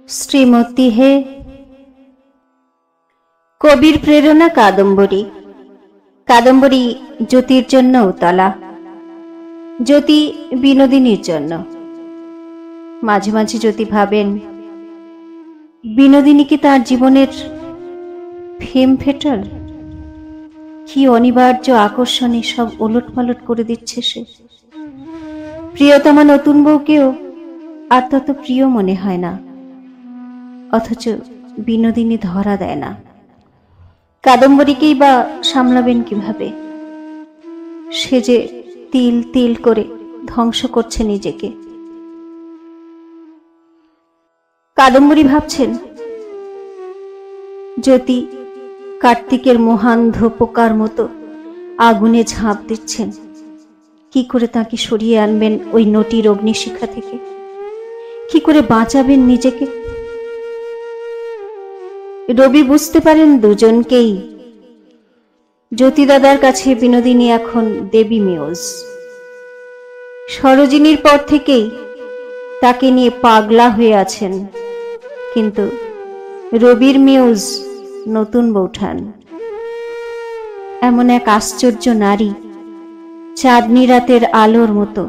শ্রীমতী হে। কবির প্রেরণা কাদম্বরী। কাদম্বরী জ্যোতির জন্য উতলা, জ্যোতি বিনোদিনীর জন্য। মাঝে মাঝে জ্যোতি ভাবেন, বিনোদিনী কি তার জীবনের ফেম ফেটল? কি অনিবার্য আকর্ষণে সব ওলটপালট করে দিচ্ছে সে। প্রিয়তমা নতুন বউকেও আর তত প্রিয় মনে হয় না, অথচ বিনোদিনী ধরা দেয় না। কাদম্বরীকেই বা সামলাবেন কিভাবে? সে যে তিল তিল করে ধ্বংস করছে নিজেকে। কাদম্বরী ভাবছেন, জ্যোতি কার্তিকের মহান্ধ পোকার মতো আগুনে ঝাঁপ দিচ্ছেন। কি করে তাকে সরিয়ে আনবেন ওই নটির অগ্নিশিখা থেকে? কি করে বাঁচাবেন নিজেকে? রবি বুঝতে পারেন দুজনকেই। জ্যোতি দাদার কাছে বিনোদিনী এখন দেবী মিউজ। সরোজিনীর পর থেকেই তাকে নিয়ে পাগলা হয়ে আছেন, কিন্তু রবির মিউজ নতুন বৌঠান। এমন এক আশ্চর্য নারী, চাঁদনি রাতের আলোর মতো,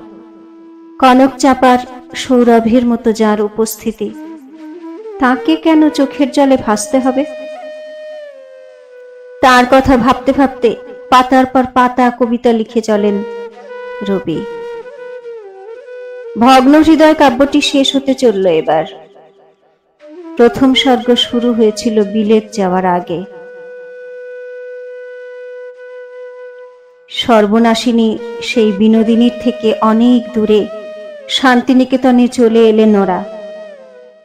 কনক চাপার সৌরভের মতো যার উপস্থিতি, তাকে কেন চোখের জলে ভাসতে হবে? তার কথা ভাবতে ভাবতে পাতার পর পাতা কবিতা লিখে চলেন রবি। ভগ্ন হৃদয় কাব্যটি শেষ হতে চলল এবার। প্রথম স্বর্গ শুরু হয়েছিল বিলেত যাওয়ার আগে। সর্বনাশিনী সেই বিনোদিনীর থেকে অনেক দূরে শান্তিনিকেতনে চলে এলেন ওরা,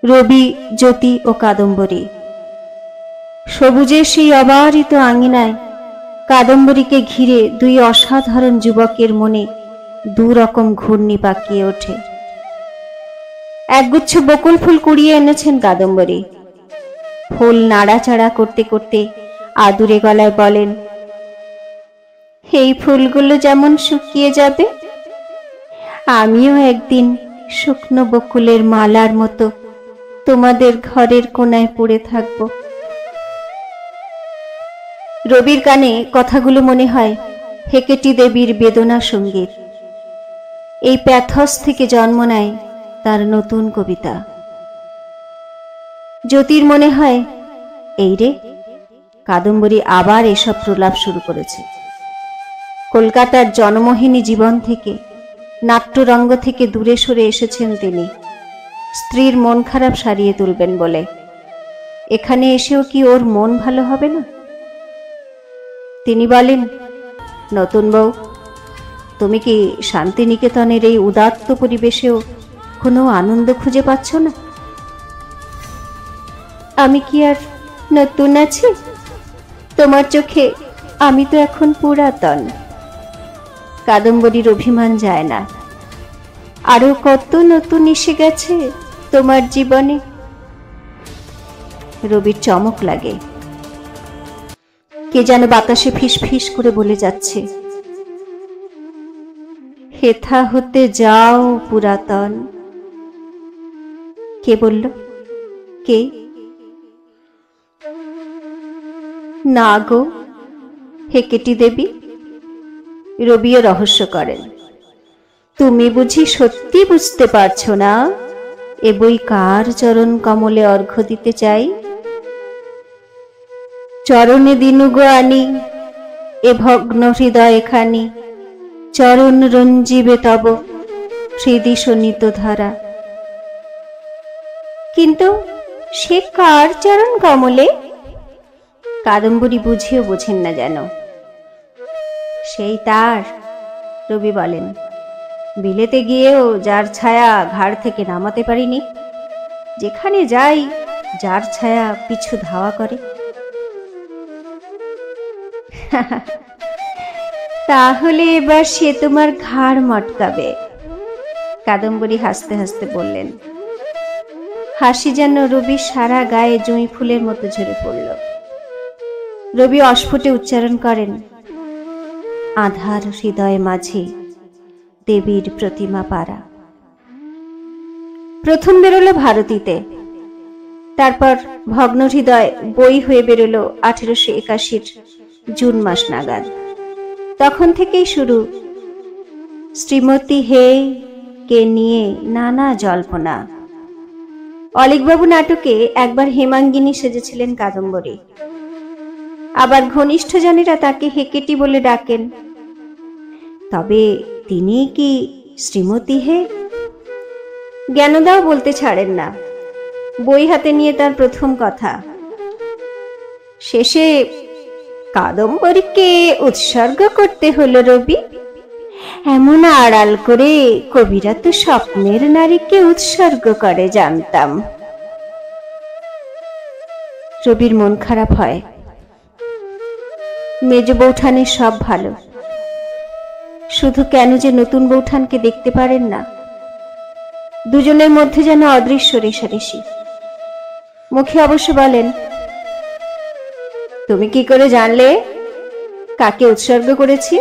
রবি, জ্যোতি ও কাদম্বরী। সবুজের সেই অবারিত আঙিনায় কাদম্বরীকে ঘিরে দুই অসাধারণ যুবকের মনে দুরকম ঘূর্ণি পাকিয়ে ওঠে। একগুচ্ছ বকুল ফুল কুড়িয়ে এনেছেন কাদম্বরী। ফুল নাড়াচাড়া করতে করতে আদুরে গলায় বলেন, এই ফুলগুলো যেমন শুকিয়ে যাবে, আমিও একদিন শুকনো বকুলের মালার মতো তোমাদের ঘরের কোনায় পড়ে থাকব। রবির কানে কথাগুলো মনে হয় হেকেটি দেবীর বেদনা সঙ্গীত। এই প্যাথস থেকে জন্ম নেয় তার নতুন কবিতা। জ্যোতির মনে হয়, এই রে, কাদম্বরী আবার এসব প্রলাপ শুরু করেছে। কলকাতার জনমোহিনী জীবন থেকে, নাট্যরঙ্গ থেকে দূরে সরে এসেছেন তিনি, স্ত্রীর মন খারাপ সারিয়ে তুলবেন বলে। এখানে এসেও কি ওর মন ভালো হবে না? তিনি বলেন, নতুন বউ, তুমি কি শান্তিনিকেতনের এই উদাত্ত পরিবেশেও কোনো আনন্দ খুঁজে পাচ্ছ না? আমি কি আর নতুন আছি? তোমার চোখে আমি তো এখন পুরাতন। কাদম্বরীর অভিমান যায় না। আরো কত নতুন এসে গেছে তোমার জীবনে। রবির চমক লাগে। কে যেন বাতাসে ফিস ফিস করে বলে যাচ্ছে, হেথা হতে যাও পুরাতন। কে বলল? কে? না গো, হেকেটি দেবী। রবিও রহস্য করেন, তুমি বুঝি সত্যি বুঝতে পারছো না এ বই কার চরণ কমলে অর্ঘ্য দিতে চাই? চরণে দিনুগো আনি এ ভগ্ন হৃদয় খানি, চরণ রঞ্জিবে তব হৃদি শোণিত ধারা। কিন্তু সে কার চরণ কমলে? কাদম্বরী বুঝিও বোঝেন না যেন। সেই তার, রবি বলেন, বিলেতে গিয়েও যার ছায়া ঘাড় থেকে নামাতে পারিনি। যেখানে যাই যার ছায়া পিছু ধাওয়া করে। তাহলে এবার সে তোমার ঘাড় মটকাবে, কাদম্বরী হাসতে হাসতে বললেন। হাসি যেন রবির সারা গায়ে জুঁই ফুলের মতো ঝরে পড়ল। রবি অস্ফুটে উচ্চারণ করেন, আধার হৃদয় মাঝে দেবীর প্রতিমা পারা। প্রথম বেরোলো ভারতীতে, তারপর ভগ্নহৃদয় বই হয়ে বেরোলো 1881 জুন মাস নাগাদ। তখন থেকেই শুরু শ্রীমতী হে কে নিয়ে নানা জল্পনা। অলীকবাবু নাটকে একবার হেমাঙ্গিনী সেজেছিলেন কাদম্বরী, আবার ঘনিষ্ঠজনেরা তাকে হেকেটি বলে ডাকেন। তবে তিনি কি শ্রীমতী হে? জ্ঞানদাও বলতে ছাড়েন না। বই হাতে নিয়ে তার প্রথম কথা, শেষে কাদম্বরীকে উৎসর্গ করতে হলো রবি। এমন আড়াল করে কবিরা তো স্বপ্নের নারীকে উৎসর্গ করে জানতাম। রবির মন খারাপ হয়। মেজ বৌঠানের সব ভালো, শুধু কেন যে নতুন বৌঠানকে দেখতে পারেন না। দুজনের মধ্যে যেন অদৃশ্য রেষারেষি। মুখে অবশ্য বলেন, তুমি কি করে জানলে কাকে উৎসর্গ করেছি?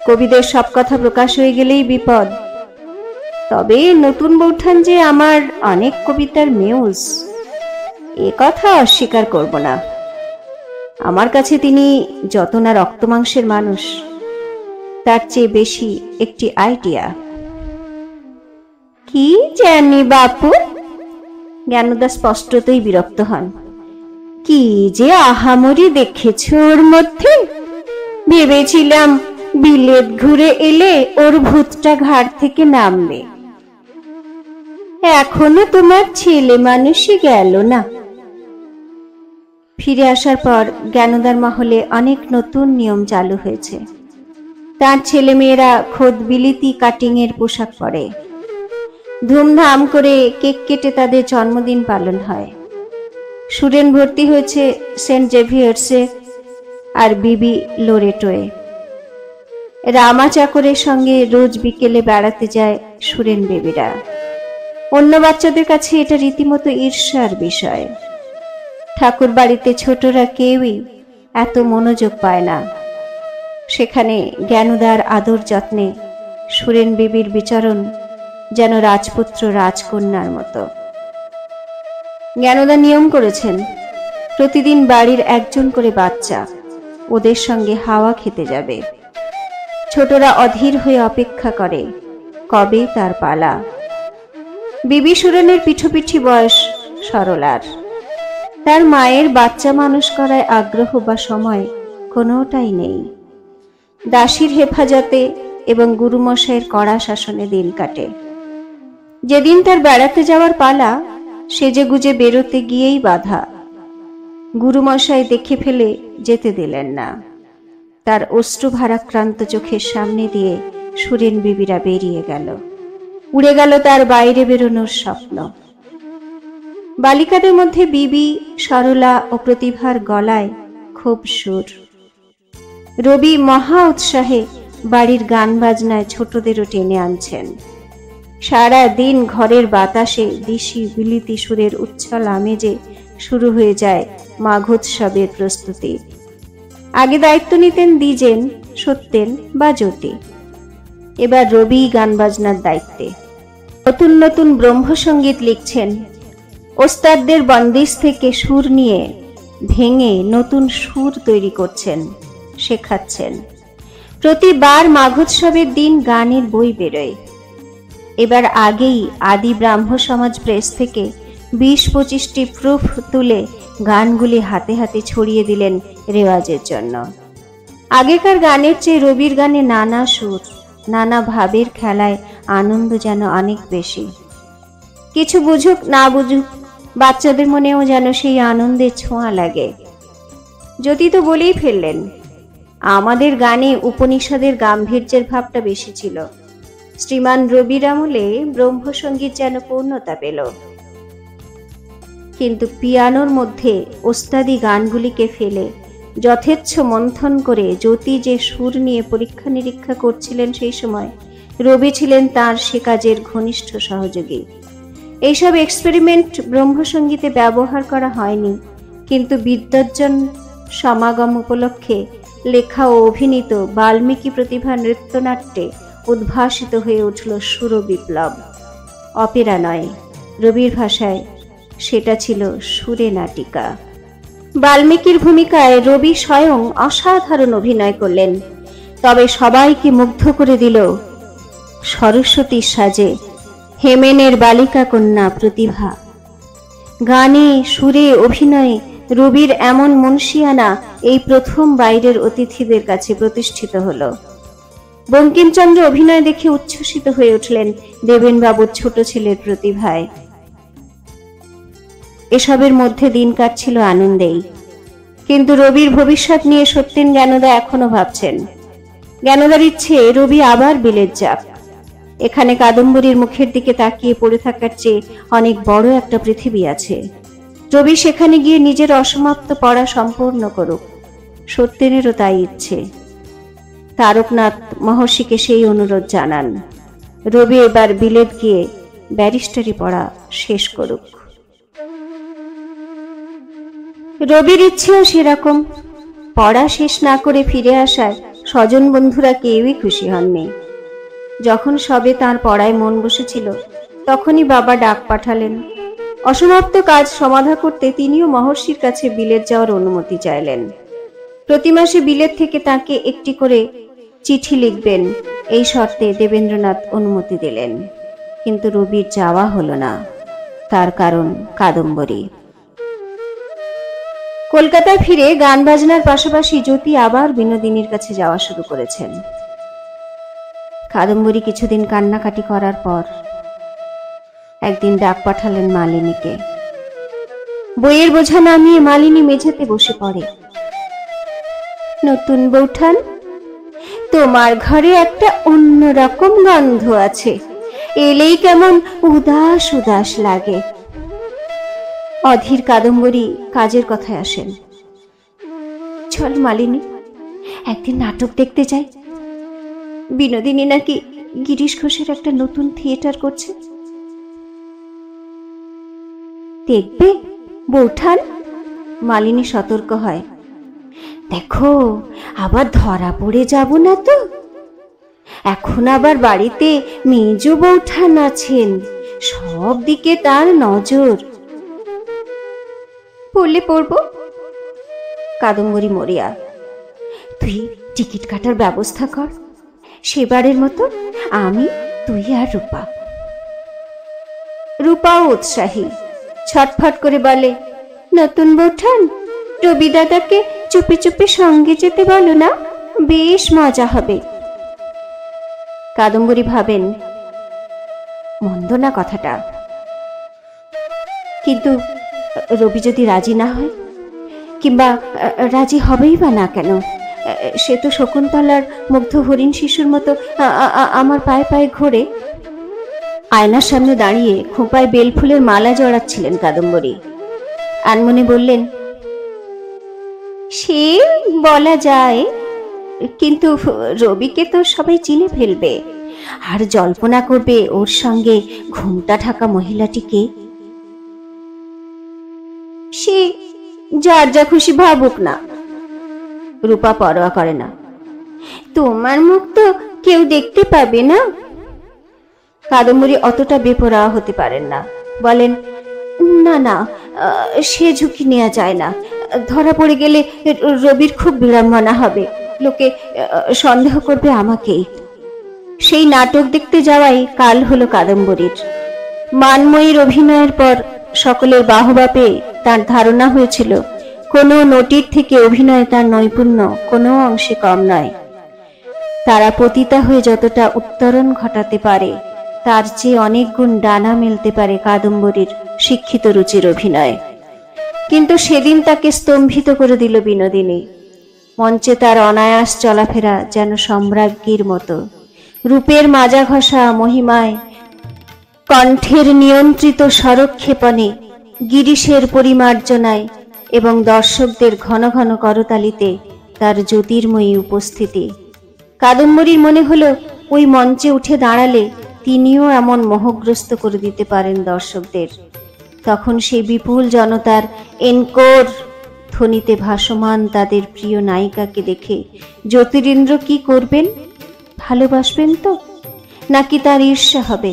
কবিদের সব কথা প্রকাশ হয়ে গেলেই বিপদ। তবে নতুন বৌঠান যে আমার অনেক কবিতার মিউজ, এ কথা অস্বীকার করব না। আমার কাছে তিনি যত না রক্তমাংসের মানুষ, তার চেয়ে বেশি একটি আইডিয়া। কি জানি বাপু? জ্ঞানদা স্পষ্টতই বিরক্ত হন। কি যে আহামরি দেখেছ ওর মধ্যে? ভেবেছিলাম বিলেত ঘুরে এলে ওর ভূতটা ঘাড় থেকে নামবে। এখনো তোমার ছেলে মানুষই গেল না। ফিরে আসার পর জ্ঞানদার মহলে অনেক নতুন নিয়ম চালু হয়েছে। তার ছেলে মেয়েরা খোদ বিলিতি কাটিং এর পোশাক পরে। ধুমধাম করে কেক কেটে তাদের জন্মদিন পালন হয়। সুরেন ভর্তি হয়েছে সেন্ট জেভিয়ার্সে আর বিবি লোরেটোয়ে। রামা চাকরের সঙ্গে রোজ বিকেলে বেড়াতে যায় সুরেন বেবিরা। অন্য বাচ্চাদের কাছে এটা রীতিমতো ঈর্ষার বিষয়। ঠাকুর বাড়িতে ছোটরা কেউই এত মনোযোগ পায় না। সেখানে জ্ঞানদার আদর যত্নে সুরেন বেবির বিচরণ যেন রাজপুত্র রাজকন্যার মতো। জ্ঞানদা নিয়ম করেছেন, প্রতিদিন বাড়ির একজন করে বাচ্চা ওদের সঙ্গে হাওয়া খেতে যাবে। ছোটরা অধীর হয়ে অপেক্ষা করে কবে তার পালা। বিবি সুরেনের পিঠোপিঠি বয়স সরলার। তার মায়ের বাচ্চা মানুষ করায় আগ্রহ বা সময় কোনোটাই নেই। দাসীর হেফাজতে এবং গুরুমশাইয়ের কড়া শাসনে দিন কাটে। যেদিন তার বেড়াতে যাওয়ার পালা, সেজেগুজে বেরোতে গিয়েই বাধা। গুরুমশাই দেখে ফেলে যেতে দিলেন না। তার অশ্রু ভারাক্রান্ত চোখের সামনে দিয়ে সুরেন বিবিরা বেরিয়ে গেল। উড়ে গেল তার বাইরে বেরোনোর স্বপ্ন। বালিকাদের মধ্যে বিবি, সরলা ও প্রতিভার গলায় খুব সুর। রবি মহা উৎসাহে বাড়ির গান বাজনায় ছোটদেরও টেনে আনছেন। সারা দিন ঘরের বাতাসে দিশি বিলিতি সুরের উচ্ছল আমেজে শুরু হয়ে যায় মাঘোৎসবের প্রস্তুতি। আগে দায়িত্ব নিতেন দ্বিজেন, সত্যেন বা জ্যোতি। এবার রবি গান বাজনার দায়িত্বে। নতুন নতুন ব্রহ্মসঙ্গীত লিখছেন। ওস্তাদদের বন্দিশ থেকে সুর নিয়ে ভেঙে নতুন সুর তৈরি করছেন, শেখাচ্ছেন। প্রতিবার মাঘোৎসবের দিন গানের বই বেরোয়। এবার আগেই আদি ব্রাহ্ম সমাজ প্রেস থেকে 20-25টি প্রুফ তুলে গানগুলি হাতে হাতে ছড়িয়ে দিলেন রেওয়াজের জন্য। আগেকার গানের চেয়ে রবির গানে নানা সুর, নানা ভাবের খেলায় আনন্দ যেন অনেক বেশি। কিছু বুঝুক না বুঝুক, বাচ্চাদের মনেও যেন সেই আনন্দের ছোঁয়া লাগে। জ্যোতি তো বলেই ফেললেন, আমাদের গানে উপনিষদের গাম্ভীর্যের ভাবটা বেশি ছিল। শ্রীমান রবির আমলে ব্রহ্মসঙ্গীত যেন পূর্ণতা পেল। কিন্তু পিয়ানোর মধ্যে ওস্তাদি গানগুলিকে ফেলে যথেচ্ছ মন্থন করে জ্যোতি যে সুর নিয়ে পরীক্ষা নিরীক্ষা করছিলেন, সেই সময় রবি ছিলেন তার সে কাজের ঘনিষ্ঠ সহযোগী। এইসব এক্সপেরিমেন্ট ব্রহ্মসঙ্গীতে ব্যবহার করা হয়নি, কিন্তু বিদ্বজ্জন সমাগম উপলক্ষে লেখা ও অভিনীত বাল্মীকি প্রতিভা নৃত্যনাট্যে উদ্ভাসিত হয়ে উঠল সুর বিপ্লব। অপেরা নয়, রবির ভাষায় সেটা ছিল সুরে নাটিকা। বাল্মীকির ভূমিকায় রবি স্বয়ং অসাধারণ অভিনয় করলেন, তবে সবাইকে মুগ্ধ করে দিল সরস্বতীর সাজে হেমেনের বালিকা কন্যা প্রতিভা। গানে, সুরে, অভিনয়ে রবির এমন মুনশিয়ানা এই প্রথম বাইরের অতিথিদের কাছে প্রতিষ্ঠিত হল। বঙ্কিমচন্দ্র অভিনয় দেখে উচ্ছ্বসিত হয়ে উঠলেন দেবেনবাবুর ছোট ছেলের প্রতিভায়। এসবের মধ্যে দিন কাটছিল আনন্দেই, কিন্তু রবির ভবিষ্যৎ নিয়ে সত্যেন জ্ঞানদা এখনো ভাবছেন। জ্ঞানদার ইচ্ছে রবি আবার বিলেত যাক। এখানে কাদম্বরীর মুখের দিকে তাকিয়ে পড়ে থাকার চেয়ে অনেক বড় একটা পৃথিবী আছে। রবি সেখানে গিয়ে নিজের অসমাপ্ত পড়া সম্পূর্ণ করুক। সত্যেনেরও তাই ইচ্ছে। তারকনাথ মহর্ষিকে সেই অনুরোধ জানান। রবি এবার বিলেত গিয়ে ব্যারিস্টারি পড়া শেষ করুক। রবির ইচ্ছেও সেরকম। পড়া শেষ না করে ফিরে আসায় স্বজন বন্ধুরা কেউই খুশি হননি। যখন সবে তার পড়ায় মন বসেছিল, তখনই বাবা ডাক পাঠালেন। অসমাপ্ত কাজ সমাধা করতে তিনিও মহর্ষির কাছে বিলেত যাওয়ার অনুমতি চাইলেন। প্রতি মাসে বিলেত থেকে তাকে একটি করে চিঠি লিখবেন, এই শর্তে দেবেন্দ্রনাথ অনুমতি দিলেন। কিন্তু রবির যাওয়া হলো না। তার কারণ কাদম্বরী। কলকাতায় ফিরে গান বাজনার পাশাপাশি জ্যোতি আবার বিনোদিনীর কাছে যাওয়া শুরু করেছেন। কাদম্বরী কিছুদিন কান্নাকাটি করার পর একদিন ডাক পাঠালেন মালিনীকে। বইয়ের বোঝা নামিয়ে মালিনী মেঝেতে বসে পড়ে। নতুন বৌঠান, তোমার ঘরে একটা অন্যরকম গন্ধ আছে। এলেই কেমন উদাস উদাস লাগে। অধীর কাদম্বরী কাজের কথায় আসেন। চল মালিনী, একদিন নাটক দেখতে যাই। বিনোদিনী নাকি গিরিশ ঘোষের একটা নতুন থিয়েটার করছে। দেখবে বৌঠান? মালিনী সতর্ক হয়। দেখো, আবার ধরা পড়ে যাব না তো। এখন আবার বাড়িতে মেজ বৌঠান আছেন, সব দিকে তার নজর। পড়লে পড়বো। কাদম্বরী মরিয়া, তুই টিকিট কাটার ব্যবস্থা কর। সেবারের মতো আমি, তুই আর রূপা। রূপাও উৎসাহী, ছটফট করে বলে, নতুন বৌঠান, রবি দাদাকে চুপি চুপি সঙ্গে যেতে বলো না, বেশ মজা হবে। কাদম্বরী ভাবেন, মন্দ না কথাটা, কিন্তু রবি যদি রাজি না হয়, কিংবা রাজি হবেই বা না কেন, সে তো শকুন্তলার মুগ্ধ হরিণ শিশুর মতো আমার পায়ে পায়ে ঘোরে। আয়নার সামনে দাঁড়িয়ে খোঁপায় বেলফুলের মালা জড়াচ্ছিলেন কাদম্বরী। আনমনে বললেন, সে বলা যায়, কিন্তু রবিকে তো সবাই চিনে ফেলবে, আর জল্পনা করবে ওর সঙ্গে ঘুমটা ঢাকা মহিলাটিকে। সে যার যা খুশি ভাবুক না, রূপা পরোয়া করে না। তোমার মুখ তো কেউ দেখতে পাবে না। কাদম্বরী অতটা বেপরোয়া হতে পারেন না। বলেন, না না, সে ঝুঁকি নেওয়া যায় না। ধরা পড়ে গেলে রবির খুব বিড়ম্বনা হবে, লোকে সন্দেহ করবে আমাকেই। সেই নাটক দেখতে যাওয়াই কাল হলো কাদম্বরীর। মানময়ীর অভিনয়ের পর সকলের বাহবা পেয়ে তার ধারণা হয়েছিল কোনো নটির থেকে অভিনয়ে তার নৈপুণ্য কোনো অংশে কম নয়। তারা পতিতা হয়ে যতটা উত্তরণ ঘটাতে পারে, তার চেয়ে অনেক গুণ ডানা মেলতে পারে কাদম্বরীর শিক্ষিত রুচির অভিনয়। কিন্তু সেদিন তাকে স্তম্ভিত করে দিল বিনোদিনী। মঞ্চে তার অনায়াস চলাফেরা যেন সম্রাজ্ঞীর মতো। রূপের মাজা ঘষা মহিমায়, কণ্ঠের নিয়ন্ত্রিত স্বরক্ষেপণে, গিরিশের পরিমার্জনায় এবং দর্শকদের ঘন ঘন করতালিতে তার জ্যোতির্ময়ী উপস্থিতি। কাদম্বরীর মনে হলো ওই মঞ্চে উঠে দাঁড়ালে তিনিও এমন মোহগ্রস্ত করে দিতে পারেন দর্শকদের। তখন সেই বিপুল জনতার এনকোর ধ্বনিতে ভাসমান তাদের প্রিয় নায়িকাকে দেখে জ্যোতিরিন্দ্র কি করবেন? ভালোবাসবেন তো, নাকি তার ঈর্ষা হবে?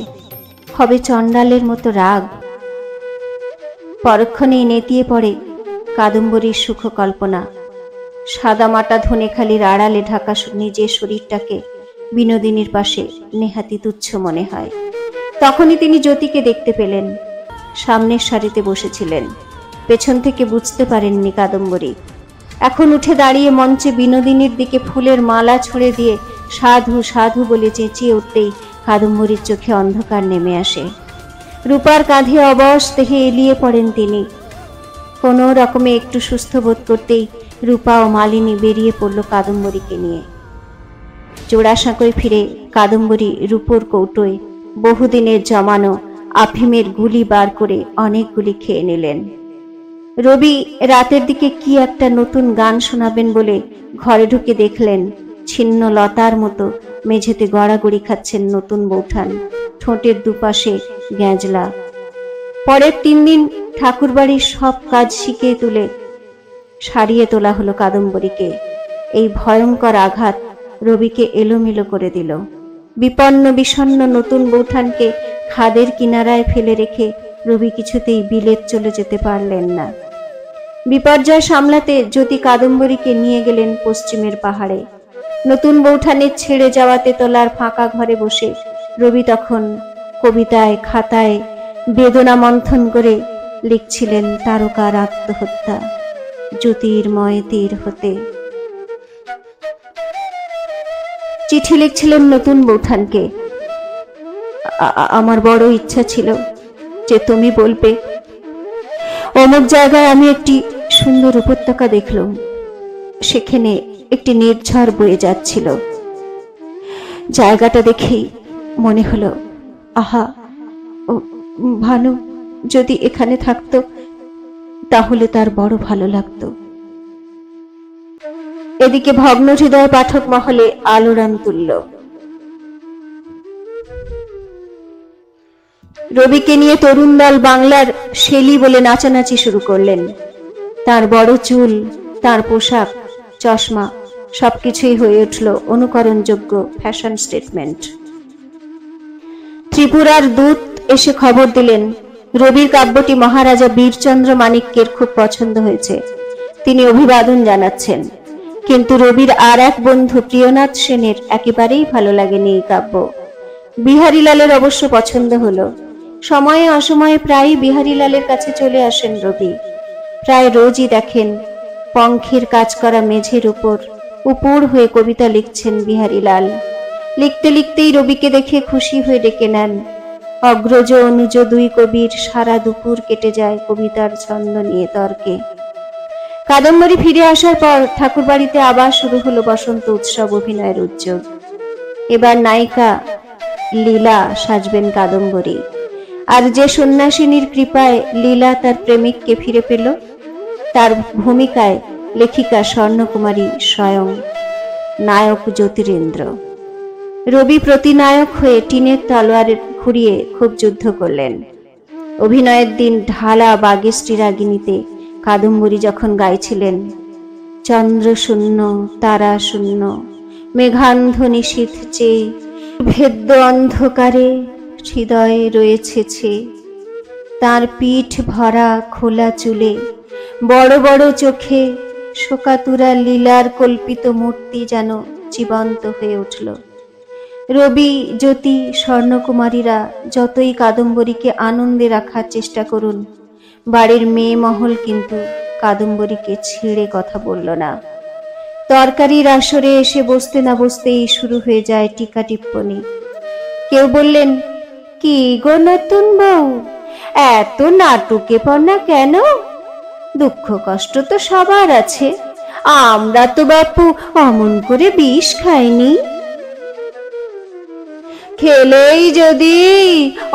হবে চণ্ডালের মতো রাগ? পরক্ষণেই নেতিয়ে পড়ে কাদম্বরীর সুখ কল্পনা। সাদামাটা ধনেখালির আড়ালে ঢাকা নিজের শরীরটাকে বিনোদিনীর পাশে নেহাতি তুচ্ছ মনে হয়। তখনই তিনি জ্যোতিকে দেখতে পেলেন, সামনের সারিতে বসেছিলেন। পেছন থেকে বুঝতে পারেননি কাদম্বরী। এখন উঠে দাঁড়িয়ে মঞ্চে বিনোদিনীর দিকে ফুলের মালা ছুঁড়ে দিয়ে সাধু সাধু বলে চেঁচিয়ে উঠতেই কাদম্বরীর চোখে অন্ধকার নেমে আসে। রূপার কাঁধে অবশ দেহে এলিয়ে পড়েন তিনি। কোনো রকমে একটু সুস্থ বোধ করতেই রূপা ও মালিনী বেরিয়ে পড়ল কাদম্বরীকে নিয়ে। জোড়াসাঁকোয় ফিরে কাদম্বরী রূপোর কৌটোয় বহুদিনের জমানো আফিমের গুলি বার করে অনেকগুলি খেয়ে নিলেন। রবি রাতের দিকে কি একটা নতুন গান শোনাবেন বলে ঘরে ঢুকে দেখলেন ছিন্ন লতার মতো মেঝেতে গড়াগড়ি খাচ্ছেন নতুন বৌঠান, ঠোঁটের দুপাশে গ্যাঁজলা। পরের 3 দিন ঠাকুরবাড়ির সব কাজ শিখিয়ে তুলে সারিয়ে তোলা হলো কাদম্বরীকে। এই ভয়ঙ্কর আঘাত রবিকে এলোমেলো করে দিল। বিপন্ন বিষণ্ণ নতুন বৌঠানকে খাদের কিনারায় ফেলে রেখে রবি কিছুতেই বিলেত চলে যেতে পারলেন না। বিপর্যয় সামলাতে জ্যোতি কাদম্বরীকে নিয়ে গেলেন পশ্চিমের পাহাড়ে। নতুন বৌঠানের ছেড়ে যাওয়া তেতলার ফাঁকা ঘরে বসে রবি তখন কবিতায় খাতায় বেদনা মন্থন করে লিখছিলেন তারকার আত্মহত্যা, জ্যোতির্ময় তীর হতে। চিঠি লিখছিলেন নতুন বৌঠানকে। আমার বড় ইচ্ছা ছিল যে তুমি বলবে অমুক জায়গায় আমি একটি সুন্দর উপত্যকা দেখলাম, সেখানে একটি নির্ঝর বয়ে যাচ্ছিল। জায়গাটা দেখেই মনে হলো, আহা ভানু যদি এখানে থাকতো তাহলে তার বড় ভালো লাগতো। এদিকে ভগ্ন হৃদয় পাঠক মহলে আলোড়ন তুলল। রবিকে নিয়ে তরুণ দল বাংলার শেলি বলে নাচানাচি শুরু করলেন। তার বড় চুল, তার পোশাক, চশমা সবকিছুই হয়ে উঠল অনুকরণযোগ্য ফ্যাশন স্টেটমেন্ট। ত্রিপুরার দূত এসে খবর দিলেন রবির কাব্যটি মহারাজা বীরচন্দ্র মানিক্যের খুব পছন্দ হয়েছে, তিনি অভিবাদন জানাচ্ছেন। কিন্তু রবির আর এক বন্ধু প্রিয়নাথ সেনের একেবারেই ভালো লাগেনি এই কাব্য। বিহারীলালের অবশ্য পছন্দ হলো। সময়ে অসময়ে প্রায়ই বিহারীলালের কাছে চলে আসেন রবি। প্রায় রোজই দেখেন পঙ্খের কাজ করা মেঝের উপর উপুড় হয়ে কবিতা লিখছেন বিহারীলাল। লিখতে লিখতেই রবিকে দেখে খুশি হয়ে ডেকে নেন। অগ্রজ অনুজ 2 কবির সারা দুপুর কেটে যায় কবিতার ছন্দ নিয়ে তর্কে। কাদম্বরী ফিরে আসার পর ঠাকুরবাড়িতে আবার শুরু হলো বসন্ত উৎসব অভিনয়ের উদ্যোগ। এবার নায়িকা লীলা সাজবেন কাদম্বরী। আর যে সন্ন্যাসিনীর কৃপায় লীলা তার প্রেমিককে ফিরে পেল, তার ভূমিকায় লেখিকা স্বর্ণকুমারী স্বয়ং, নায়ক জ্যোতিরেন্দ্র। রবি প্রতিনায়ক হয়ে টিনের তলোয়ার ঘুরিয়ে খুব যুদ্ধ করলেন। অভিনয়ের দিন ঢালা বাগেশটি রাগিনীতে কাদম্বরী যখন গাইছিলেন চন্দ্র শূন্য তারা শূন্য মেঘান্ধ নিশীথ চেয়ে ভেদ্য অন্ধকারে হৃদয়ে রয়েছে, তার পিঠ ভরা খোলা চুলে বড় বড় চোখে শোকাতুরা লীলার কল্পিত মূর্তি যেন জীবন্ত হয়ে উঠল। রবি, জ্যোতি, স্বর্ণকুমারীরা যতই কাদম্বরীকে আনন্দে রাখার চেষ্টা করুন, বাড়ির মেয়ে মহল কিন্তু কাদম্বরীকে ছেড়ে কথা বলল না। তরকারির আসরে এসে বসতে না বসতেই শুরু হয়ে যায় টিকা টিপ্পনি। কেউ বললেন, কি গো নতুন বউ, এত নাটুকে পড়া কেন? দুঃখ কষ্ট তো সবার আছে, আমরা তো বাপু অমন করে বিষ খাইনি। খেলেই যদি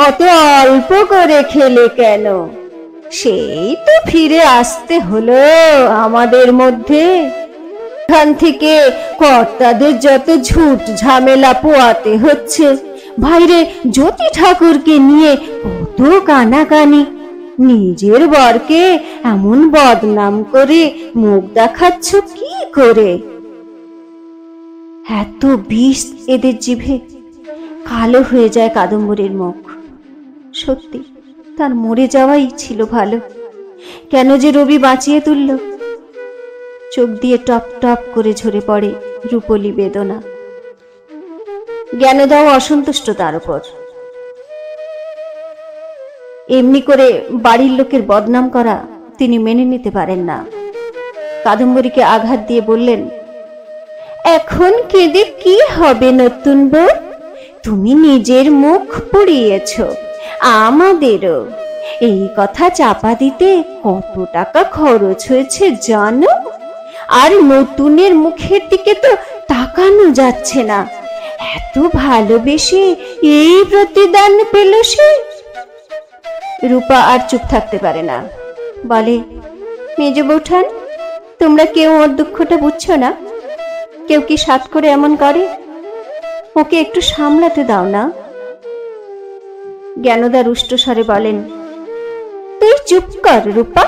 অত অল্প করে খেলে কেন? সেই তো ফিরে আসতে হলো আমাদের মধ্যে। এখান থেকে কর্তাদের যত ঝুট ঝামেলা পোয়াতে হচ্ছে, ভাইরে জ্যোতি ঠাকুরকে নিয়ে কত কানাকানি, নিজের বরকে এমন বদনাম করে মুখ দেখাচ্ছ কি করে? এত বিষ এদের জিভে। কালো হয়ে যায় কাদম্বরীর মুখ। সত্যি তার মরে যাওয়াই ছিল ভালো। কেন যে রবি বাঁচিয়ে তুলল। চোখ দিয়ে টপ টপ করে ঝরে পড়ে রূপলি বেদনা। জ্ঞানদাও অসন্তুষ্ট তার উপর। এমনি করে বাড়ির লোকের বদনাম করা তিনি মেনে নিতে পারেন না। কাদম্বরীকে আঘাত দিয়ে বললেন, এখন কেঁদে কি হবে নতুন বউ? তুমি নিজের মুখ পুড়িয়েছ, আমাদেরও। এই কথা চাপা দিতে কত টাকা খরচ হয়েছে জানো? আর নতুনের মুখের দিকে তো তাকানো যাচ্ছে না। এত ভালোবেসে এই প্রতিদান পেল সে। রূপা আর চুপ থাকতে পারে না, বলে, মেজ বৌঠান, তোমরা কেউ ওর দুঃখটা বুঝছো না? কেউ কি সাত করে এমন করে? ওকে একটু সামলাতে দাও না। জ্ঞানদা রুষ্ট স্বরে বলেন, তুই চুপ কর রূপা,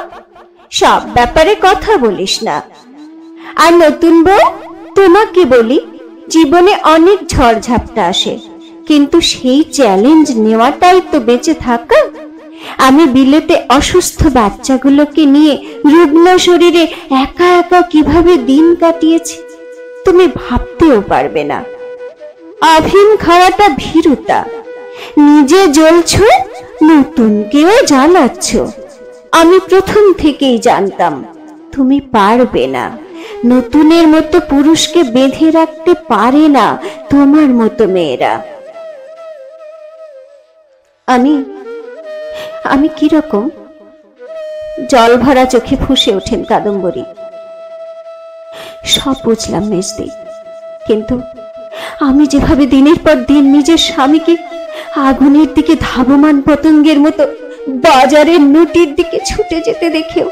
সব ব্যাপারে কথা বলিস না। আর নতুন বউ, তোমাকে বলি, জীবনে অনেক ঝড়ঝাপটা আসে, কিন্তু সেই চ্যালেঞ্জ নেওয়াটাই তো বেঁচে থাকা। আমি বিলেতে অসুস্থ বাচ্চাগুলোকে নিয়ে রুগ্ন শরীরে একা একা কিভাবে দিন কাটিয়েছি তুমি ভাবতেও পারবে না। আফিম খাওয়াটা ভীরুতা। নিজে জ্বলছ, নতুনকেও জ্বালাচ্ছ। আমি প্রথম থেকেই জানতাম তুমি পারবে না। নতুনের মতো পুরুষকে বেঁধে রাখতে পারে না তোমার মতো মেয়েরা। আমি কিরকম? জল ভরা চোখে ফুঁসে ওঠেন কাদম্বরী। সব বুঝলাম মেজদি, কিন্তু আমি যেভাবে দিনের পর দিন নিজের স্বামীকে আগুনের দিকে ধাবমান পতঙ্গের মতো বাজারের নুটির দিকে ছুটে যেতে দেখেও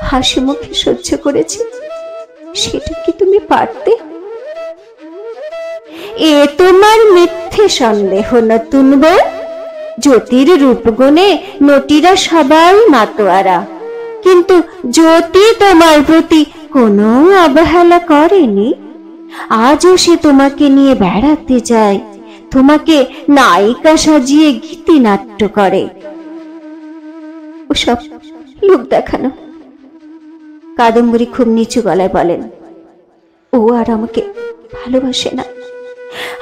হাসি মুখে সহ্য করেছি, সেটা কি তুমি পারতে? এ তোমার মিথ্যে সন্দেহ নতুন বউ। জ্যোতির রূপগুণে নটিরা সবাই মাতোয়ারা, কিন্তু জ্যোতি তোমার প্রতি কোনো অবহেলা করেনি। আজও সে তোমাকে নিয়ে বেড়াতে যায়, তোমাকে নায়িকা সাজিয়ে গীতিনাট্য করে। ওসব লোক দেখানো। কাদম্বরী খুব নিচু গলায় বলেন, ও আর আমাকে ভালোবাসে না।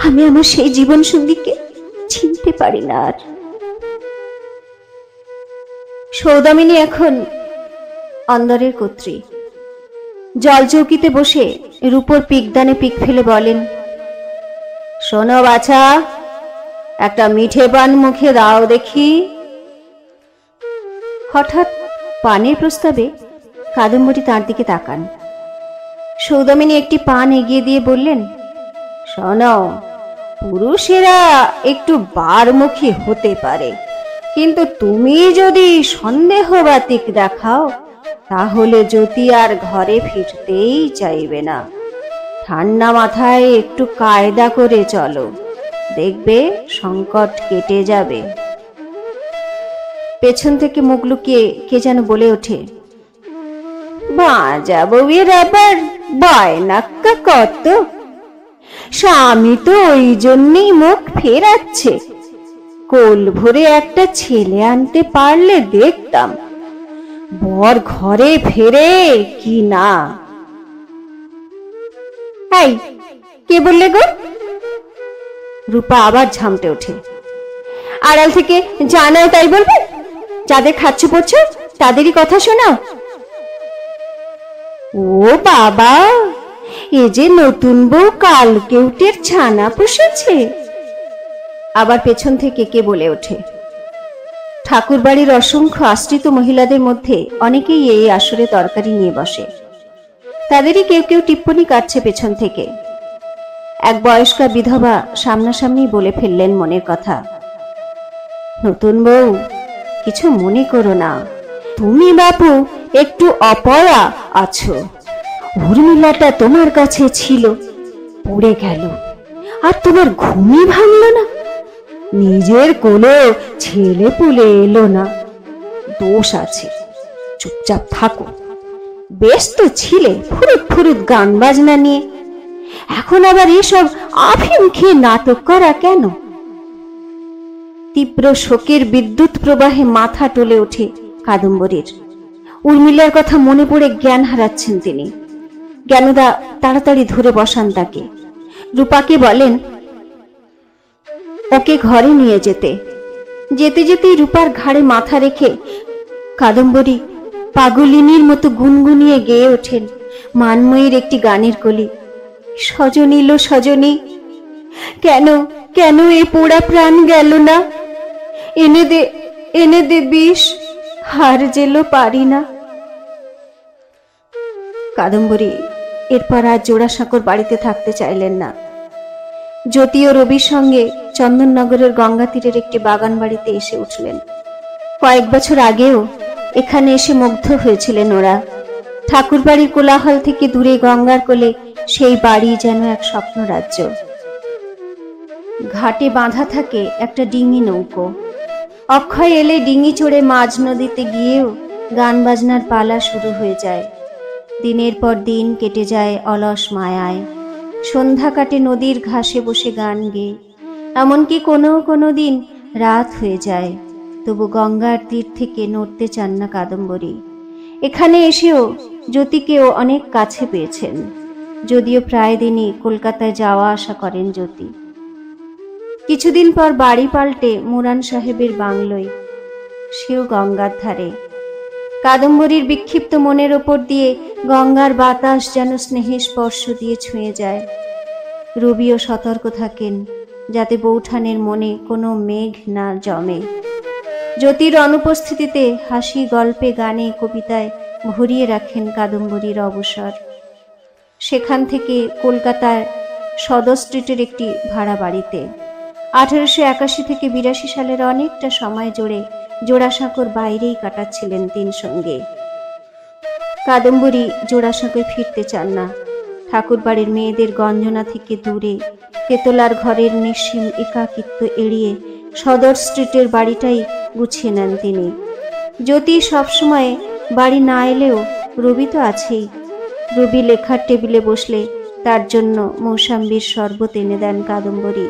আমি আমার সেই জীবন সঙ্গীকে চিনতে পারি না আর। সৌদামিনী এখন অন্দরের কর্ত্রী। জল চৌকিতে বসে রূপোর পিকদানে পিক ফেলে বলেন, শোনো বাছা, একটা মিঠে পান মুখে দাও দেখি। হঠাৎ পানের প্রস্তাবে কাদম্বরী তার দিকে তাকান। সৌদামিনী একটি পান এগিয়ে দিয়ে বললেন, শোনো, পুরুষেরা একটু বারমুখী হতে পারে, কিন্তু তুমি যদি সন্দেহবাতিক দেখাও তাহলে জ্যোতি আর ঘরে ফিরতেই চাইবে না। ঠান্ডা মাথায় একটু কায়দা করে চলো, দেখবে সংকট কেটে যাবে। পেছন থেকে মুখ লুকিয়ে কে যেন বলে ওঠে, বাজা বউয়ের আবার বায়নাক্কা কত। স্বামী তো ওই জন্যই মুখ ফেরাচ্ছে। কোল ভরে একটা ছেলে আনতে পারলে দেখতাম। বর ঘরে ফেরে কি না। এই, কে বললে গো? রূপা আবার ঝামটে ওঠে। আড়াল থেকে জানাও তাই বলবে? যাদের খাচ্ছ পড়ছ তাদেরই কথা শোনাও। ও বাবা, এ যে নতুন বউ কালকেউটের ছানা পুষেছে। আবার পেছন থেকে কে বলে ওঠে। ঠাকুর বাড়ির অসংখ্য আশ্রিত মহিলাদের মধ্যে অনেকেই এই আসরে তরকারি নিয়ে বসে। তাদেরই কেউ কেউ টিপ্পনি কাটছে পেছন থেকে। এক বয়স্কা বিধবা সামনাসামনি বলে ফেললেন মনের কথা, নতুন বউ, কিছু মনে করো না। তুমি বাপু একটু অপয়া আছো। উর্মিলাটা তোমার কাছে ছিল, পড়ে গেল, আর তোমার ঘুমই ভাঙল না। নিজের কোলে ছেলে পুলে এলো না, দোষ আছে। চুপচাপ থাকো। বেশ তো ছিলে ফুরুত ফুরুত গান বাজনা নিয়ে, এখন আবার এসব আফিম খেয়ে নাটক করা কেন? তীব্র শোকের বিদ্যুৎ প্রবাহে মাথা টলে ওঠে কাদম্বরীর। উর্মিলার কথা মনে পড়ে জ্ঞান হারাচ্ছেন তিনি। জ্ঞানদা তাড়াতাড়ি ধরে বসান তাকে। রূপাকে বলেন ওকে ঘরে নিয়ে যেতে। যেতে যেতেই রূপার ঘাড়ে মাথা রেখে কাদম্বরী পাগলিনীর মতো গুনগুনিয়ে গেয়ে ওঠেন মানময়ীর একটি গানের কলি। সজনী লো সজনী, কেন কেন এ পোড়া প্রাণ গেল না? এনে দে বিষ, হার জেলো পারি না। কাদম্বরী এরপর আর জোড়াসাঁকোর বাড়িতে থাকতে চাইলেন না। জ্যোতি ও রবির সঙ্গে চন্দননগরের গঙ্গা তীরের একটি বাগান বাড়িতে এসে উঠলেন। কয়েক বছর আগেও এখানে এসে মুগ্ধ হয়েছিলেন ওরা। ঠাকুর বাড়ির কোলাহল থেকে দূরে গঙ্গার কোলে সেই বাড়ি যেন এক স্বপ্ন রাজ্য। ঘাটে বাঁধা থাকে একটা ডিঙি নৌকো। অক্ষয় এলে ডিঙি চড়ে মাঝ নদীতে গিয়েও গান বাজনার পালা শুরু হয়ে যায়। দিনের পর দিন কেটে যায় অলস মায়ায়। সন্ধ্যা কাটে নদীর ঘাসে বসে গান গেয়ে। এমনকি কোনো দিন রাত হয়ে যায়, তবু গঙ্গার তীর থেকে নড়তে চান না কাদম্বরী। এখানে এসেও জ্যোতিকেও অনেক কাছে পেয়েছেন, যদিও প্রায় দিনই কলকাতায় যাওয়া আসা করেন জ্যোতি। কিছুদিন পর বাড়ি পাল্টে মুরান সাহেবের বাংলোয়, সেও গঙ্গার ধারে। কাদম্বরীর বিক্ষিপ্ত মনের ওপর দিয়ে গঙ্গার বাতাস যেন স্নেহের স্পর্শ দিয়ে ছুঁয়ে যায়। রবিও সতর্ক থাকেন যাতে বৌঠানের মনে কোনো মেঘ না জমে। জ্যোতির অনুপস্থিতিতে হাসি, গল্পে, গানে, কবিতায় ভরিয়ে রাখেন কাদম্বরীর অবসর। সেখান থেকে কলকাতার সদর স্ট্রিটের একটি ভাড়া বাড়িতে 1881 থেকে 82 সালের অনেকটা সময় জুড়ে জোড়াসাঁকোর বাইরেই কাটাচ্ছিলেন তিন সঙ্গে। কাদম্বরী জোড়াসাঁকোয় ফিরতে চান না। ঠাকুর বাড়ির মেয়েদের গঞ্জনা থেকে দূরে তেতলার ঘরের নিঃসীম একাকিত্ব এড়িয়ে সদর স্ট্রিটের বাড়িটাই গুছিয়ে নেন তিনি। জ্যোতি সবসময় বাড়ি না এলেও রবি তো আছেই। রবি লেখার টেবিলে বসলে তার জন্য মৌসাম্বির শরবত এনে দেন কাদম্বরী।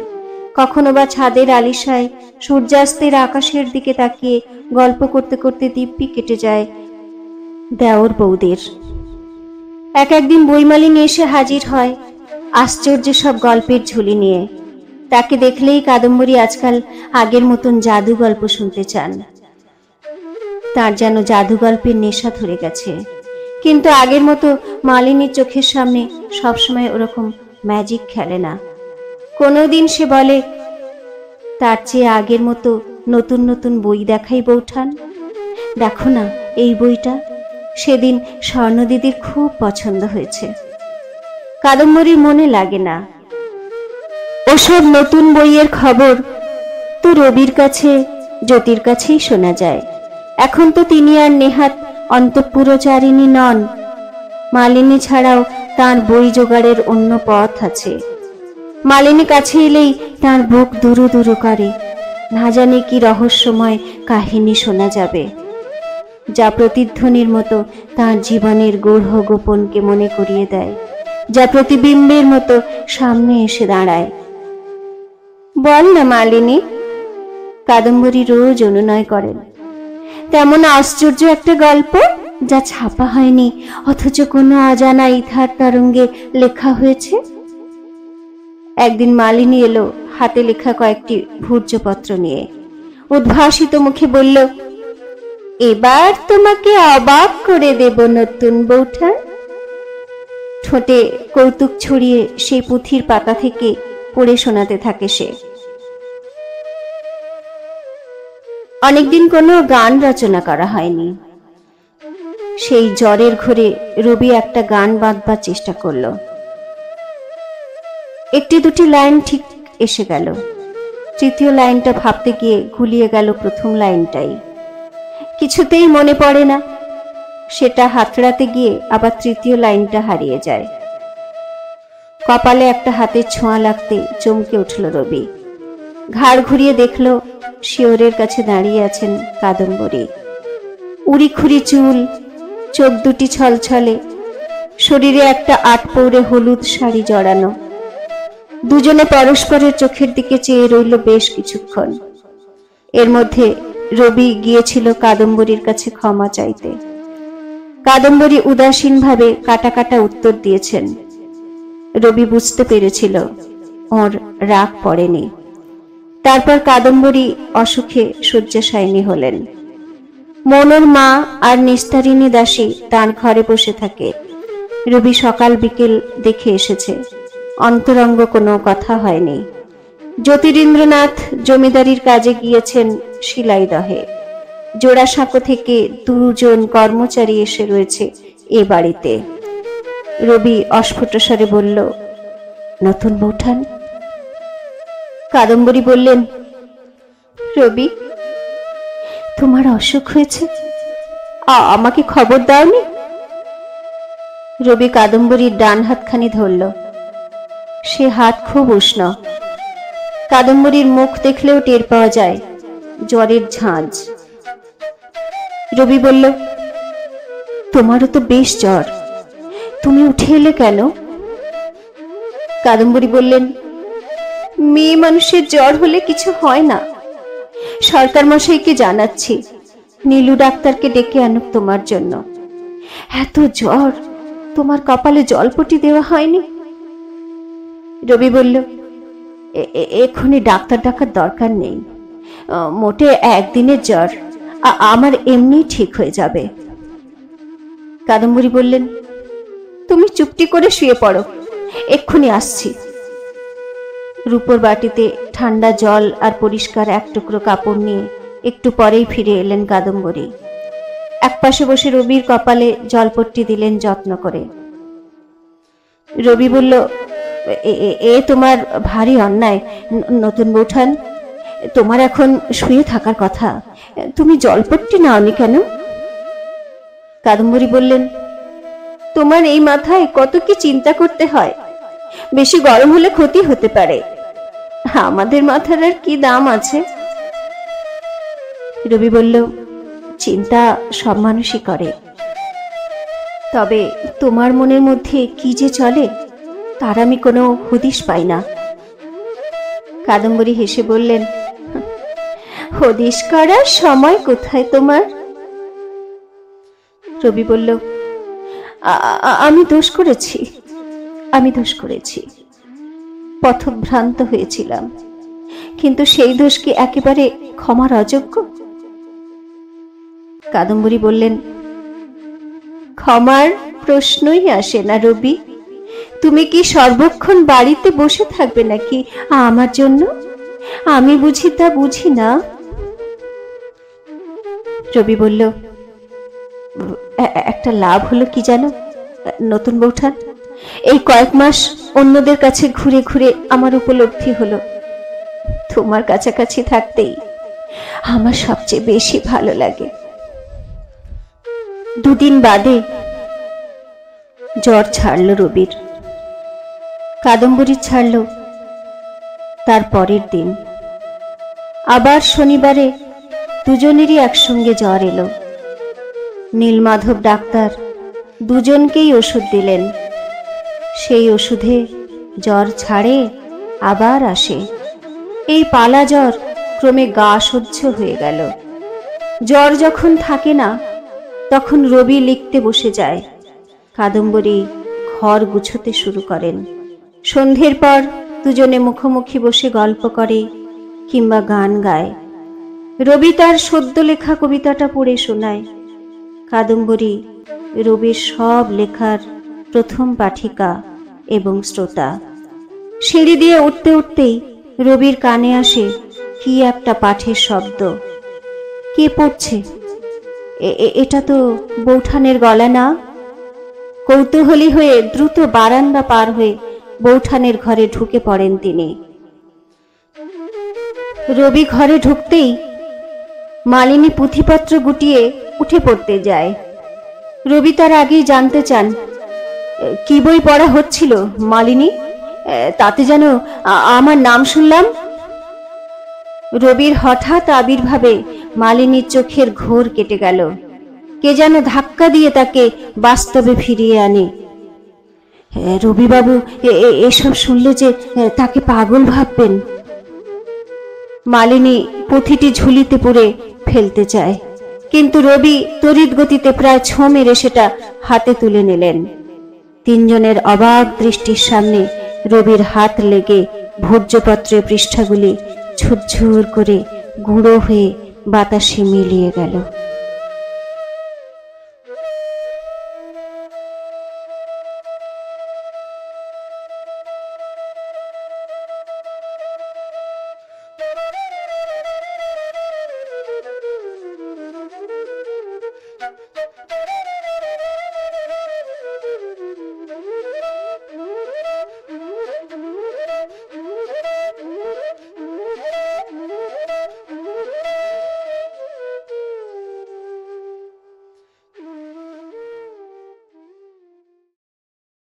কখনো বা ছাদের আলিশায় সূর্যাস্তের আকাশের দিকে তাকিয়ে গল্প করতে করতে দিব্যি কেটে যায় দেওর বৌদের। একদিন বইমালিনী এসে হাজির হয় আশ্চর্য সব গল্পের ঝুলি নিয়ে। তাকে দেখলেই কাদম্বরী আজকাল আগের মতন জাদু গল্প শুনতে চান। তার যেন জাদু গল্পের নেশা ধরে গেছে। কিন্তু আগের মতো মালিনীর চোখের সামনে সবসময় ওরকম ম্যাজিক খেলে না। কোনোদিন সে বলে, তার চেয়ে আগের মতো নতুন নতুন বই দেখাই বৌঠান, দেখো না এই বইটা, সেদিন স্বর্ণদিদির খুব পছন্দ হয়েছে। কাদম্বরীর মনে লাগে না। ওসব নতুন বইয়ের খবর তো রবির কাছে, জ্যোতির কাছেই শোনা যায়। এখন তো তিনি আর নেহাত অন্তঃপুরচারিণী নন। মালিনী ছাড়াও তার বই জোগাড়ের অন্য পথ আছে। মালিনী কাছে এলেই তার বুক দুরু দুরু করে। না জানে কি রহস্যময় কাহিনী শোনা যাবে, যা প্রতিধ্বনির মতো তার জীবনের গূঢ় গোপনকে মনে করিয়ে দেয়, যা প্রতিবিম্বের মতো সামনে এসে দাঁড়ায়। বল না মালিনী, কাদম্বরী রোজ অনুনয় করেন। তেমন আশ্চর্য একটা গল্প যা ছাপা হয়নি অথচ কোনো অজানা ইথার তরঙ্গে লেখা হয়েছে। একদিন মালিনী এলো হাতে লেখা কয়েকটি ভূর্জপত্র নিয়ে। উদ্ভাসিত মুখে বলল, এবার তোমাকে অবাক করে দেব নতুন বৌঠান। ঠোঁটে কৌতুক ছড়িয়ে সেই পুঁথির পাতা থেকে পড়ে শোনাতে থাকে সে। অনেকদিন কোনো গান রচনা করা হয়নি। সেই জ্বরের ঘোরে রবি একটা গান বাঁধবার চেষ্টা করলো। একটি দুটি লাইন ঠিক এসে গেল। তৃতীয় লাইনটা ভাবতে গিয়ে গুলিয়ে গেল প্রথম লাইনটাই। কিছুতেই মনে পড়ে না। সেটা হাতড়াতে গিয়ে আবার তৃতীয় লাইনটা হারিয়ে যায়। কপালে একটা হাতের ছোঁয়া লাগতে চমকে উঠল রবি। ঘাড় ঘুরিয়ে দেখল শিওরের কাছে দাঁড়িয়ে আছেন কাদম্বরী। উড়ি খুড়ি চুল, চোখ দুটি ছলছলে, শরীরে একটা আটপৌরে হলুদ শাড়ি জড়ানো। দুজনে পরস্পরের চোখের দিকে চেয়ে রইল বেশ কিছুক্ষণ। এর মধ্যে রবি গিয়েছিল কাদম্বরীর কাছে ক্ষমা চাইতে। কাদম্বরী উদাসীনভাবে কাটা কাটা উত্তর দিয়েছেন। রবি বুঝতে পেরেছিল ওর রাগ পড়েনি। তারপর কাদম্বরী অসুখে শয্যাশায়িনী হলেন। মনোর মা আর নিস্তারিণী দাসী তার ঘরে বসে থাকে। রবি সকাল বিকেল দেখে এসেছে, অন্তরঙ্গ কোনো কথা হয়নি। জ্যোতিরিন্দ্রনাথ জমিদারির কাজে গিয়েছেন শিলাইদহে। জোড়াসাঁকো থেকে 2 জন কর্মচারী এসে রয়েছে এ বাড়িতে। রবি অস্ফুটস্বরে বলল, নতুন বৌঠান? কাদম্বরী বললেন, রবি, তোমার অসুখ হয়েছে, আমাকে খবর দাওনি? রবি কাদম্বরীর ডান হাতখানি ধরল। সে হাত খুব উষ্ণ। কাদম্বরীর মুখ দেখলেও টের পাওয়া যায় জ্বরের ঝাঁঝ। রবি বলল, তোমারও তো বেশ জ্বর, তুমি উঠে এলে কেন? কাদম্বরী বললেন, মেয়ে মানুষের জ্বর হলে কিছু হয় না। সরকার মশাইকে জানাচ্ছি, নীলু ডাক্তারকে ডেকে আনুক তোমার জন্য। এত জ্বর, তোমার কপালে জলপটি দেওয়া হয়নি? রবি বলল, এক্ষুনি ডাক্তার ডাকার দরকার নেই, মোটে একদিনের জ্বর, আমার এমনি ঠিক হয়ে যাবে। কাদম্বরী বললেন, তুমি চুপটি করে শুয়ে পড়ো, এক্ষুনি আসছি। রূপোর বাটিতে ঠান্ডা জল আর পরিষ্কার এক টুকরো কাপড় নিয়ে একটু পরেই ফিরে এলেন কাদম্বরী। একপাশে বসে রবির কপালে জলপট্টি দিলেন যত্ন করে। রবি বলল, এ তোমার ভারী অন্যায় নতুন বৌঠান, তোমার এখন শুয়ে থাকার কথা, তুমি জলপট্টি নাওনি কেন? কাদম্বরী বললেন, তোমার এই মাথায় কত কি চিন্তা করতে হয়, বেশি গরম হলে ক্ষতি হতে পারে, আমাদের মাথার আর কি দাম আছে? রবি বলল, চিন্তা সব মানুষই করে, তবে তোমার মনের মধ্যে কি যে চলে তার আমি কোনো হদিশ পাই না। কাদম্বরী হেসে বললেন, হদিশ করার সময় কোথায় তোমার? রবি বলল, আমি দোষ করেছি, আমি দোষ করেছি, পথভ্রান্ত হয়েছিলাম, কিন্তু সেই দোষ কি একেবারে ক্ষমার অযোগ্য? কাদম্বরী বললেন, ক্ষমার প্রশ্নই আসে না রবি, তুমি কি সর্বক্ষণ বাড়িতে বসে থাকবে নাকি আমার জন্য? আমি বুঝি তা বুঝি না? রবি বলল, একটা লাভ হলো কি জানো নতুন বৌঠান, এই কয়েক মাস অন্যদের কাছে ঘুরে ঘুরে আমার উপলব্ধি হলো, তোমার কাছাকাছি থাকতেই আমার সবচেয়ে বেশি ভালো লাগে। 2 দিন বাদে জ্বর ছাড়ল রবির, কাদম্বরী ছাড়ল তার পরের দিন। আবার শনিবারে দুজনেরই একসঙ্গে জ্বর এলো। নীলমাধব ডাক্তার দুজনকেই ওষুধ দিলেন। সেই ওষুধে জ্বর ছাড়ে আবার আসে। এই পালা জ্বর ক্রমে গা সহ্য হয়ে গেল। জ্বর যখন থাকে না তখন রবি লিখতে বসে যায়, কাদম্বরী ঘর গুছোতে শুরু করেন। সন্ধ্যের পর দুজনে মুখোমুখি বসে গল্প করে কিংবা গান গায়। রবি তার সদ্য লেখা কবিতাটা পড়ে শোনায়। কাদম্বরী রবির সব লেখার প্রথম পাঠিকা এবং শ্রোতা। সিঁড়ি দিয়ে উঠতে উঠতেই রবির কানে আসে কি একটা পাঠের শব্দ। কে পড়ছে? এটা তো বৌঠানের গলা না? কৌতূহলী হয়ে দ্রুত বারান্দা পার হয়ে বৌঠানের ঘরে ঢুকে পড়েন তিনি। রবি ঘরে ঢুকতেই মালিনী পুঁথিপত্র গুটিয়ে উঠে পড়তে যায়। রবি তার আগেই জানতে চান, কি বই পড়া হচ্ছিল মালিনী? তাতে যেন আমার নাম শুনলাম। রবির হঠাৎ আবির্ভাবে মালিনীর চোখের ঘোর কেটে গেল। কে যেন ধাক্কা দিয়ে তাকে বাস্তবে ফিরিয়ে আনে। রবিবাবু এসব শুনলে যে তাকে পাগল ভাববেন। মালিনী পুঁথিটি ঝুলিতে পুরে ফেলতে চায়, কিন্তু রবি তড়িৎ গতিতে প্রায় ছোঁ মেরে সেটা হাতে তুলে নিলেন। তিনজনের অবাক দৃষ্টির সামনে রবির হাত লেগে ভোজ্যপত্রের পৃষ্ঠাগুলি ঝুরঝুর করে গুঁড়ো হয়ে বাতাসে মিলিয়ে গেল।